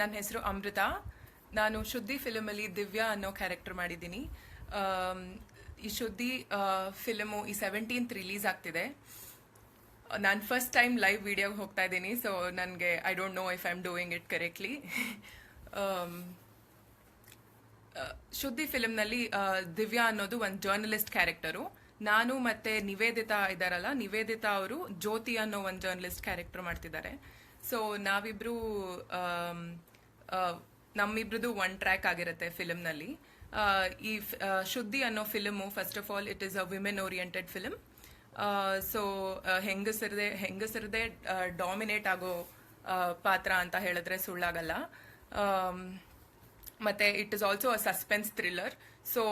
ನನ್ನ ಹೆಸರು ಅಮೃತ. ನಾನು ಶುದ್ಧಿ ಫಿಲಮಲ್ಲಿ ದಿವ್ಯಾ ಅನ್ನೋ ಕ್ಯಾರೆಕ್ಟರ್ ಮಾಡಿದ್ದೀನಿ. ಆಮ್, ಈ ಶುದ್ಧಿ ಫಿಲಮು ಈ 17th ರಿಲೀಸ್ ಆಗ್ತಿದೆ. ನಾನು ಫಸ್ಟ್ ಟೈಮ್ ಲೈವ್ ವಿಡಿಯೋಗೆ ಹೋಗ್ತಾ ಇದ್ದೀನಿ, ಸೊ ನನಗೆ I don't no if I am doing it correctly. ಶುದ್ಧಿ ಫಿಲಮ್ನಲ್ಲಿ ದಿವ್ಯಾ ಅನ್ನೋದು ಒಂದು ಜರ್ನಲಿಸ್ಟ್ ಕ್ಯಾರೆಕ್ಟರು. ನಾನು ಮತ್ತೆ ನಿವೇದಿತಾ ಇದ್ದಾರಲ್ಲ, ನಿವೇದಿತಾ ಅವರು ಜ್ಯೋತಿ ಅನ್ನೋ ಒಂದು ಜರ್ನಲಿಸ್ಟ್ ಕ್ಯಾರೆಕ್ಟರ್ ಮಾಡ್ತಿದ್ದಾರೆ. ಸೊ ನಾವಿಬ್ರು ನಮ್ಮಿಬ್ರದ್ದು ಒನ್ ಟ್ರ್ಯಾಕ್ ಆಗಿರುತ್ತೆ ಫಿಲಮ್ನಲ್ಲಿ. ಈ ಶುದ್ಧಿ ಅನ್ನೋ film first of all it is a women oriented film. So ಹೆಂಗಸರದೇ ಡಾಮಿನೇಟ್ ಆಗೋ ಪಾತ್ರ ಅಂತ ಹೇಳಿದ್ರೆ ಸುಳ್ಳಾಗಲ್ಲ. ಮತ್ತೆ it is also a suspense thriller. So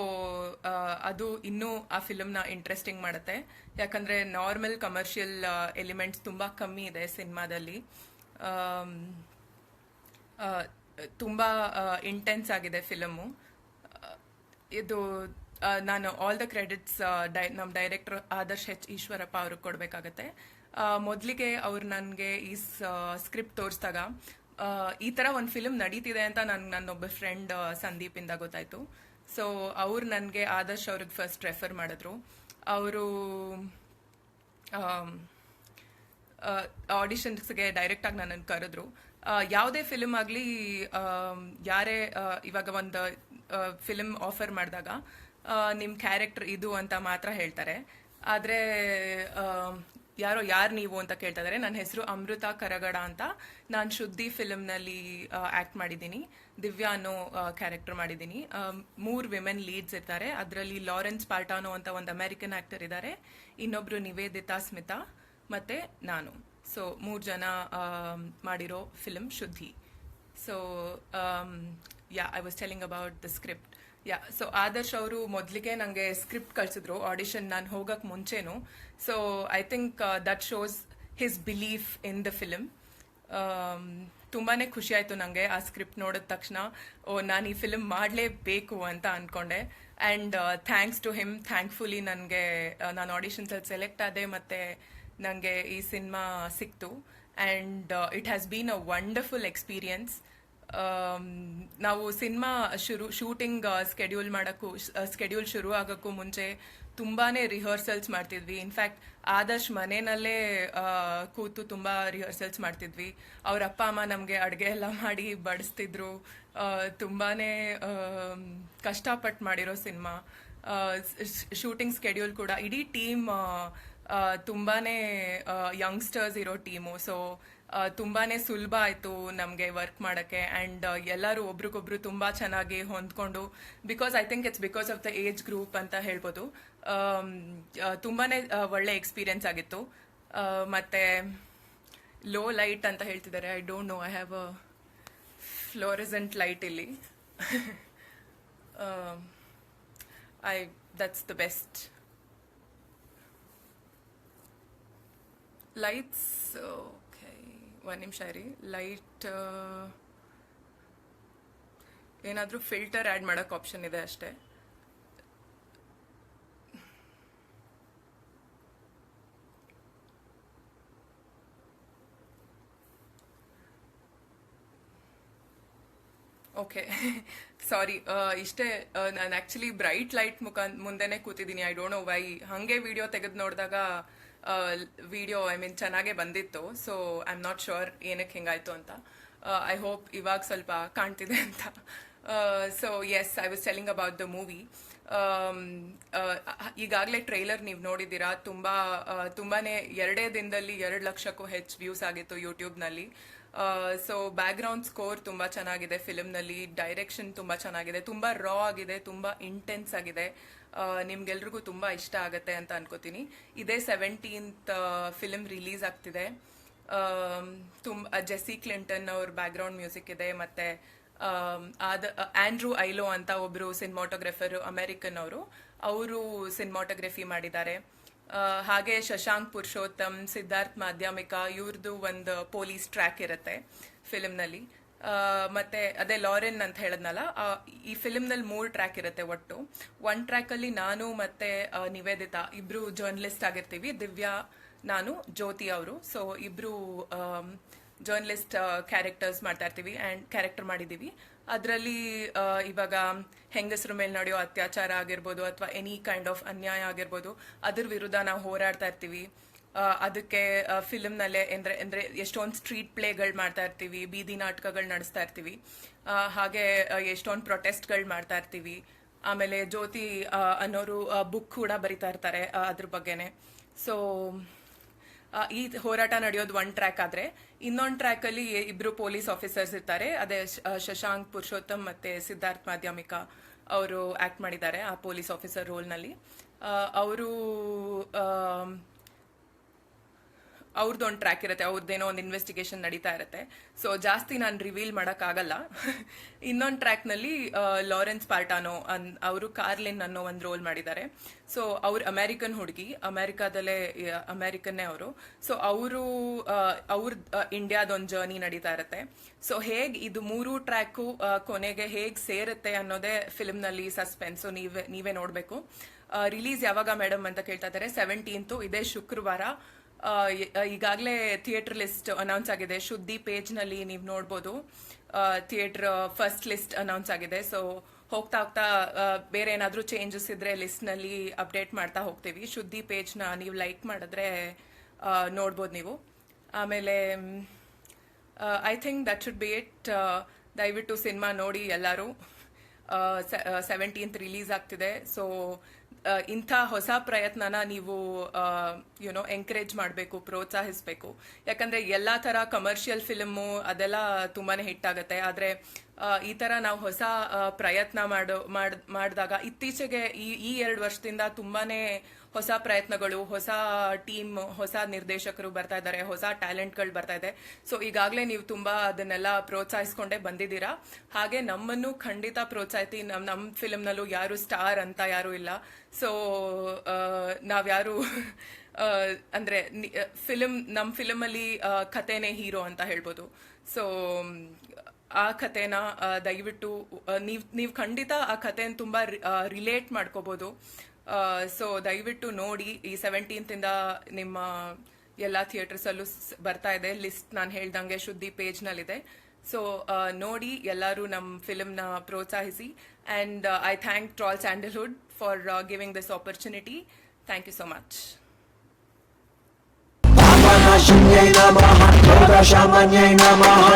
ಅದು ಇನ್ನೂ ಆ ಫಿಲಮ್ನ ಇಂಟ್ರೆಸ್ಟಿಂಗ್ ಮಾಡುತ್ತೆ, ಯಾಕಂದರೆ ನಾರ್ಮಲ್ ಕಮರ್ಷಿಯಲ್ ಎಲಿಮೆಂಟ್ಸ್ ತುಂಬ ಕಮ್ಮಿ ಇದೆ ಸಿನಿಮಾದಲ್ಲಿ. ತುಂಬ ಇಂಟೆನ್ಸ್ ಆಗಿದೆ ಫಿಲಮು. ಇದು ನಾನು ಆಲ್ ದ ಕ್ರೆಡಿಟ್ಸ್ ನಮ್ಮ ಡೈರೆಕ್ಟರ್ ಆದರ್ಶ್ ಈಶ್ವರಪ್ಪ ಅವ್ರಿಗೆ ಕೊಡಬೇಕಾಗತ್ತೆ. ಮೊದಲಿಗೆ ಅವ್ರು ನನಗೆ ಈ ಸ್ಕ್ರಿಪ್ಟ್ ತೋರಿಸಿದಾಗ ಈ ಥರ ಒಂದು ಫಿಲ್ಮ್ ನಡೀತಿದೆ ಅಂತ ನನ್ನೊಬ್ಬ ಫ್ರೆಂಡ್ ಸಂದೀಪಿಂದ ಗೊತ್ತಾಯಿತು. ಸೊ ಅವ್ರು ನನಗೆ ಆದರ್ಶ್ ಅವ್ರಿಗೆ ಫಸ್ಟ್ ರೆಫರ್ ಮಾಡಿದ್ರು. ಅವರು ಆಡಿಷನ್ಸ್ಗೆ ಡೈರೆಕ್ಟಾಗಿ ನನ್ನನ್ನು ಕರೆದ್ರು. ಯಾವುದೇ ಫಿಲ್ಮ್ ಆಗಲಿ, ಯಾರೇ ಇವಾಗ ಒಂದು ಫಿಲ್ಮ್ ಆಫರ್ ಮಾಡಿದಾಗ ನಿಮ್ಮ ಕ್ಯಾರೆಕ್ಟರ್ ಇದು ಅಂತ ಮಾತ್ರ ಹೇಳ್ತಾರೆ. ಆದರೆ ಯಾರು ನೀವು ಅಂತ ಕೇಳ್ತಾ ಇದ್ದಾರೆ. ನನ್ನ ಹೆಸರು ಅಮೃತ ಕರಗಡ ಅಂತ. ನಾನು ಶುದ್ಧಿ ಫಿಲಮ್ನಲ್ಲಿ ಆ್ಯಕ್ಟ್ ಮಾಡಿದ್ದೀನಿ. ದಿವ್ಯಾ ಅನ್ನೋ ಕ್ಯಾರೆಕ್ಟರ್ ಮಾಡಿದ್ದೀನಿ. 3 ವಿಮೆನ್ ಲೀಡ್ಸ್ ಇರ್ತಾರೆ. ಅದರಲ್ಲಿ ಲಾರೆನ್ಸ್ ಪಾರ್ಟಾನೋ ಅಂತ ಒಂದು ಅಮೆರಿಕನ್ ಆ್ಯಕ್ಟರ್ ಇದ್ದಾರೆ, ಇನ್ನೊಬ್ರು ನಿವೇದಿತಾ ಸ್ಮಿತಾ, ಮತ್ತು ನಾನು. ಸೊ 3 ಜನ ಮಾಡಿರೋ ಫಿಲಮ್ ಶುದ್ಧಿ. So I was telling about the script. So Adarsh ಅವರು ಮೊದಲಿಗೆ ನನಗೆ ಸ್ಕ್ರಿಪ್ಟ್ ಕಳಿಸಿದ್ರು ಆಡಿಷನ್ ನಾನು ಹೋಗೋಕ್ಕೆ ಮುಂಚೆನೂ. So I think that shows his belief in the film. ತುಂಬಾ ಖುಷಿ ಆಯಿತು ನನಗೆ ಆ ಸ್ಕ್ರಿಪ್ಟ್ ನೋಡಿದ ತಕ್ಷಣ. ನಾನು ಈ ಫಿಲ್ಮ್ ಮಾಡಲೇಬೇಕು ಅಂತ ಅಂದ್ಕೊಂಡೆ. And thanks to him, thankfully ನನಗೆ ನಾನು ಆಡಿಷನ್ಸಲ್ಲಿ ಸೆಲೆಕ್ಟ್ ಆದೆ ಮತ್ತು ನನಗೆ ಈ ಸಿನಿಮಾ ಸಿಕ್ತು. And it has been a wonderful experience. ನಾವು ಸಿನಿಮಾ ಶೂಟಿಂಗ್ ಸ್ಕೆಡ್ಯೂಲ್ ಶುರು ಆಗೋಕ್ಕೂ ಮುಂಚೆ ತುಂಬಾ ರಿಹರ್ಸಲ್ಸ್ ಮಾಡ್ತಿದ್ವಿ. ಇನ್ಫ್ಯಾಕ್ಟ್ ಆದರ್ಶ್ ಮನೆಯಲ್ಲೇ ಕೂತು ತುಂಬ ರಿಹರ್ಸಲ್ಸ್ ಮಾಡ್ತಿದ್ವಿ. ಅವ್ರ ಅಪ್ಪ ಅಮ್ಮ ನಮಗೆ ಅಡುಗೆ ಎಲ್ಲ ಮಾಡಿ ಬಡಿಸ್ತಿದ್ರು. ತುಂಬಾ ಕಷ್ಟಪಟ್ಟು ಮಾಡಿರೋ ಸಿನಿಮಾ. ಶೂಟಿಂಗ್ ಸ್ಕೆಡ್ಯೂಲ್ ಕೂಡ ಇಡೀ ಟೀಮ್ ತುಂಬಾ ಯಂಗ್ಸ್ಟರ್ಸ್ ಇರೋ ಟೀಮು. ಸೊ ತುಂಬಾ ಸುಲಭ ಆಯಿತು ನಮಗೆ ವರ್ಕ್ ಮಾಡೋಕ್ಕೆ. ಆ್ಯಂಡ್ ಎಲ್ಲರೂ ಒಬ್ರಿಗೊಬ್ರು ತುಂಬ ಚೆನ್ನಾಗಿ ಹೊಂದ್ಕೊಂಡು, because I think it's because of the age group ಅಂತ ಹೇಳ್ಬೋದು. ತುಂಬಾ ಒಳ್ಳೆ ಎಕ್ಸ್ಪೀರಿಯನ್ಸ್ ಆಗಿತ್ತು. ಮತ್ತು ಲೋ ಲೈಟ್ ಅಂತ ಹೇಳ್ತಿದ್ದಾರೆ. I don't know, I have a fluorescent light ಇಲ್ಲಿ. That's the best lights. ಒಂದು ನಿಮಿಷ ಇರಿ. ಲೈಟ್ ಏನಾದರೂ ಫಿಲ್ಟರ್ ಆ್ಯಡ್ ಮಾಡೋಕ್ಕೆ ಆಪ್ಷನ್ ಇದೆ ಅಷ್ಟೇ. Okay, sorry. ಇಷ್ಟೇ. ನಾನು ಆ್ಯಕ್ಚುಲಿ ಬ್ರೈಟ್ ಲೈಟ್ ಮುಂದೆನೇ ಕೂತಿದ್ದೀನಿ. I don't know why. ಹಾಗೆ ವಿಡಿಯೋ ತೆಗೆದು ನೋಡಿದಾಗ ವಿಡಿಯೋ ಚೆನ್ನಾಗೇ ಬಂದಿತ್ತು. So I am not sure ಏನಕ್ಕೆ ಹಿಂಗಾಯ್ತು ಅಂತ. ಐ ಹೋಪ್ ಇವಾಗ ಸ್ವಲ್ಪ ಕಾಣ್ತಿದೆ ಅಂತ. So yes, I was telling about the movie. ಈಗಾಗಲೇ ಟ್ರೈಲರ್ ನೀವು ನೋಡಿದ್ದೀರಾ. ತುಂಬಾ 2 ದಿನದಲ್ಲಿ 2 ಲಕ್ಷಕ್ಕೂ ಹೆಚ್ಚು ವ್ಯೂಸ್ ಆಗಿತ್ತು ಯೂಟ್ಯೂಬ್ನಲ್ಲಿ. ಸೊ ಬ್ಯಾಕ್ಗ್ರೌಂಡ್ ಸ್ಕೋರ್ ತುಂಬ ಚೆನ್ನಾಗಿದೆ ಫಿಲಮ್ನಲ್ಲಿ. ಡೈರೆಕ್ಷನ್ ತುಂಬ ಚೆನ್ನಾಗಿದೆ, ತುಂಬ ರಾ ಆಗಿದೆ, ತುಂಬ ಇಂಟೆನ್ಸ್ ಆಗಿದೆ. ನಿಮ್ಗೆಲ್ರಿಗೂ ತುಂಬ ಇಷ್ಟ ಆಗುತ್ತೆ ಅಂತ ಅನ್ಕೋತೀನಿ. ಇದೇ 17th ಫಿಲಮ್ ರಿಲೀಸ್ ಆಗ್ತಿದೆ. ಜೆಸ್ಸಿ ಕ್ಲಿಂಟನ್ ಅವ್ರ ಬ್ಯಾಕ್ಗ್ರೌಂಡ್ ಮ್ಯೂಸಿಕ್ ಇದೆ. ಮತ್ತು ಆಂಡ್ರೂ ಐಲೋ ಅಂತ ಒಬ್ಬರು ಸಿನಿಮಾಟೋಗ್ರಫರ್, ಅಮೆರಿಕನ್ ಅವರು ಸಿನಿಮಾಟೋಗ್ರಫಿ ಮಾಡಿದ್ದಾರೆ. ಹಾಗೆ ಶಶಾಂಕ್ ಪುರುಷೋತ್ತಮ್, ಸಿದ್ಧಾರ್ಥ್ ಮಾಧ್ಯಮಿಕ, ಇವ್ರದ್ದು ಒಂದು ಪೊಲೀಸ್ ಟ್ರ್ಯಾಕ್ ಇರುತ್ತೆ ಫಿಲಮ್ನಲ್ಲಿ. ಮತ್ತು ಅದೇ ಲಾರೆನ್ ಅಂತ ಹೇಳಿದ್ನಲ್ಲ, ಈ ಫಿಲಮ್ನಲ್ಲಿ 3 ಟ್ರ್ಯಾಕ್ ಇರುತ್ತೆ ಒಟ್ಟು. 1 ಟ್ರ್ಯಾಕಲ್ಲಿ ನಾನು ಮತ್ತು ನಿವೇದಿತಾ ಇಬ್ಬರು ಜರ್ನಲಿಸ್ಟ್ ಆಗಿರ್ತೀವಿ. ದಿವ್ಯಾ, ನಾನು, ಜ್ಯೋತಿ ಅವರು. ಸೊ ಇಬ್ಬರು ಜರ್ನಲಿಸ್ಟ್ ಕ್ಯಾರೆಕ್ಟರ್ಸ್ ಮಾಡ್ತಾ ಇರ್ತೀವಿ ಆ್ಯಂಡ್ ಕ್ಯಾರೆಕ್ಟರ್ ಮಾಡಿದ್ದೀವಿ. ಅದರಲ್ಲಿ ಇವಾಗ ಹೆಂಗಸರ ಮೇಲೆ ನಡೆಯೋ ಅತ್ಯಾಚಾರ ಆಗಿರ್ಬೋದು ಅಥವಾ ಎನಿ ಕೈಂಡ್ ಆಫ್ ಅನ್ಯಾಯ ಆಗಿರ್ಬೋದು, ಅದ್ರ ವಿರುದ್ಧ ನಾವು ಹೋರಾಡ್ತಾ ಇರ್ತೀವಿ. ಅದಕ್ಕೆ ಫಿಲ್ಮ್ನಲ್ಲೇ ಅಂದರೆ ಎಷ್ಟೊಂದು ಸ್ಟ್ರೀಟ್ ಪ್ಲೇಗಳು ಮಾಡ್ತಾ ಇರ್ತೀವಿ, ಬೀದಿ ನಾಟಕಗಳು ನಡೆಸ್ತಾ ಇರ್ತೀವಿ, ಹಾಗೆ ಎಷ್ಟೊಂದು ಪ್ರೊಟೆಸ್ಟ್ಗಳು ಮಾಡ್ತಾ ಇರ್ತೀವಿ. ಆಮೇಲೆ ಜ್ಯೋತಿ ಅನ್ನೋರು ಬುಕ್ ಕೂಡ ಬರಿತಾ ಇರ್ತಾರೆ ಅದ್ರ ಬಗ್ಗೆನೆ. ಸೊ ಈ ಹೋರಾಟ ನಡೆಯೋದು ಒಂದು ಟ್ರ್ಯಾಕ್ ಆದರೆ, ಇನ್ನೊಂದು ಟ್ರ್ಯಾಕಲ್ಲಿ ಇಬ್ಬರು ಪೊಲೀಸ್ ಆಫೀಸರ್ಸ್ ಇರ್ತಾರೆ. ಅದೇ ಶಶಾಂಕ್ ಪುರುಷೋತ್ತಮ್ ಮತ್ತು ಸಿದ್ಧಾರ್ಥ್ ಮಾಧ್ಯಮಿಕ ಅವರು ಆ್ಯಕ್ಟ್ ಮಾಡಿದ್ದಾರೆ ಆ ಪೊಲೀಸ್ ಆಫೀಸರ್ ರೋಲ್ನಲ್ಲಿ. ಅವರು ಅವ್ರದ್ದೊಂದು ಟ್ರ್ಯಾಕ್ ಇರುತ್ತೆ, ಅವ್ರದ್ದೇನೋ ಒಂದು ಇನ್ವೆಸ್ಟಿಗೇಷನ್ ನಡೀತಾ ಇರುತ್ತೆ. ಸೊ ಜಾಸ್ತಿ ನಾನು ರಿವೀಲ್ ಮಾಡೋಕ್ಕಾಗಲ್ಲ. ಇನ್ನೊಂದು ಟ್ರ್ಯಾಕ್ನಲ್ಲಿ ಲಾರೆನ್ಸ್ ಪಾರ್ಟಾನೋ ಅವರು ಕಾರ್ಲಿನ್ ಅನ್ನೋ ಒಂದು ರೋಲ್ ಮಾಡಿದ್ದಾರೆ. ಸೊ ಅವ್ರು ಅಮೇರಿಕನ್ ಹುಡುಗಿ, ಅಮೇರಿಕನ್ನೇ ಅವರು. ಸೊ ಅವ್ರ ಇಂಡಿಯಾದೊಂದು ಜರ್ನಿ ನಡೀತಾ ಇರುತ್ತೆ. ಸೊ ಹೇಗೆ ಇದು ಮೂರು ಟ್ರ್ಯಾಕು ಕೊನೆಗೆ ಹೇಗೆ ಸೇರುತ್ತೆ ಅನ್ನೋದೇ ಫಿಲ್ಮ್ನಲ್ಲಿ ಸಸ್ಪೆನ್ಸು. ನೀವೇ ನೋಡಬೇಕು. ರಿಲೀಸ್ ಯಾವಾಗ ಮೇಡಮ್ ಅಂತ ಕೇಳ್ತಾ ಇದ್ದಾರೆ. 17th ಇದೇ ಶುಕ್ರವಾರ. ಈಗಾಗಲೇ ಥಿಯೇಟರ್ ಲಿಸ್ಟ್ ಅನೌನ್ಸ್ ಆಗಿದೆ. ಶುದ್ದಿ ಪೇಜ್ನಲ್ಲಿ ನೀವು ನೋಡ್ಬೋದು, ಥಿಯೇಟರ್ ಫಸ್ಟ್ ಲಿಸ್ಟ್ ಅನೌನ್ಸ್ ಆಗಿದೆ. ಸೊ ಹೋಗ್ತಾ ಹೋಗ್ತಾ ಬೇರೆ ಏನಾದರೂ ಚೇಂಜಸ್ ಇದ್ರೆ ಲಿಸ್ಟ್ನಲ್ಲಿ ಅಪ್ಡೇಟ್ ಮಾಡ್ತಾ ಹೋಗ್ತೀವಿ. ಶುದ್ದಿ ಪೇಜ್ನ ನೀವು ಲೈಕ್ ಮಾಡಿದ್ರೆ ನೋಡ್ಬೋದು ನೀವು. ಆಮೇಲೆ I think that should be it. ದಯವಿಟ್ಟು ಸಿನಿಮಾ ನೋಡಿ ಎಲ್ಲರೂ. 17th ರಿಲೀಸ್ ಆಗ್ತಿದೆ. ಸೊ ಇಂಥ ಹೊಸ ಪ್ರಯತ್ನನ ನೀವು ಎಂಕರೇಜ್ ಮಾಡಬೇಕು, ಪ್ರೋತ್ಸಾಹಿಸಬೇಕು. ಯಾಕಂದರೆ ಎಲ್ಲ ಥರ ಕಮರ್ಷಿಯಲ್ ಫಿಲ್ಮು ಅದೆಲ್ಲ ತುಂಬಾ ಹಿಟ್ ಆಗುತ್ತೆ. ಆದರೆ ಈ ಥರ ನಾವು ಹೊಸ ಪ್ರಯತ್ನ ಮಾಡಿದಾಗ ಇತ್ತೀಚೆಗೆ ಈ 2 ವರ್ಷದಿಂದ ತುಂಬಾ ಹೊಸ ಪ್ರಯತ್ನಗಳು, ಹೊಸ ಟೀಮ್, ಹೊಸ ನಿರ್ದೇಶಕರು ಬರ್ತಾ ಇದ್ದಾರೆ, ಹೊಸ ಟ್ಯಾಲೆಂಟ್ಗಳು ಬರ್ತಾ ಇದೆ. ಸೊ ಈಗಾಗಲೇ ನೀವು ತುಂಬ ಅದನ್ನೆಲ್ಲ ಪ್ರೋತ್ಸಾಹಿಸ್ಕೊಂಡೇ ಬಂದಿದ್ದೀರಾ. ಹಾಗೆ ನಮ್ಮನ್ನು ಖಂಡಿತ ಪ್ರೋತ್ಸಾಹಿಸಿ. ನಮ್ಮ ಫಿಲ್ಮ್ನಲ್ಲೂ ಯಾರು ಸ್ಟಾರ್ ಅಂತ ಯಾರೂ ಇಲ್ಲ. ಸೊ ನಾವ್ಯಾರು ಅಂದರೆ ನಮ್ಮ ಫಿಲಮಲ್ಲಿ ಕಥೆನೇ ಹೀರೋ ಅಂತ ಹೇಳ್ಬೋದು. ಸೊ ಆ ಕಥೆನ ದಯವಿಟ್ಟು ನೀವು ಖಂಡಿತ ಆ ಕಥೆನ ತುಂಬ ರಿಲೇಟ್ ಮಾಡ್ಕೋಬೋದು. ಸೊ ದಯವಿಟ್ಟು ನೋಡಿ. ಈ 17th ನಿಮ್ಮ ಎಲ್ಲ ಥಿಯೇಟರ್ಸಲ್ಲೂ ಬರ್ತಾ ಇದೆ. ಲಿಸ್ಟ್ ನಾನು ಹೇಳ್ದಂಗೆ ಶುದ್ದಿ ಪೇಜ್ನಲ್ಲಿದೆ. ಸೊ ನೋಡಿ, ಎಲ್ಲರೂ ನಮ್ಮ ಫಿಲ್ಮ್ನ ಪ್ರೋತ್ಸಾಹಿಸಿ. And I thank troll Sandalwood for giving this opportunity. Thank you so much. Namaha Shivaya Namaha Yoga Shamanya Namaha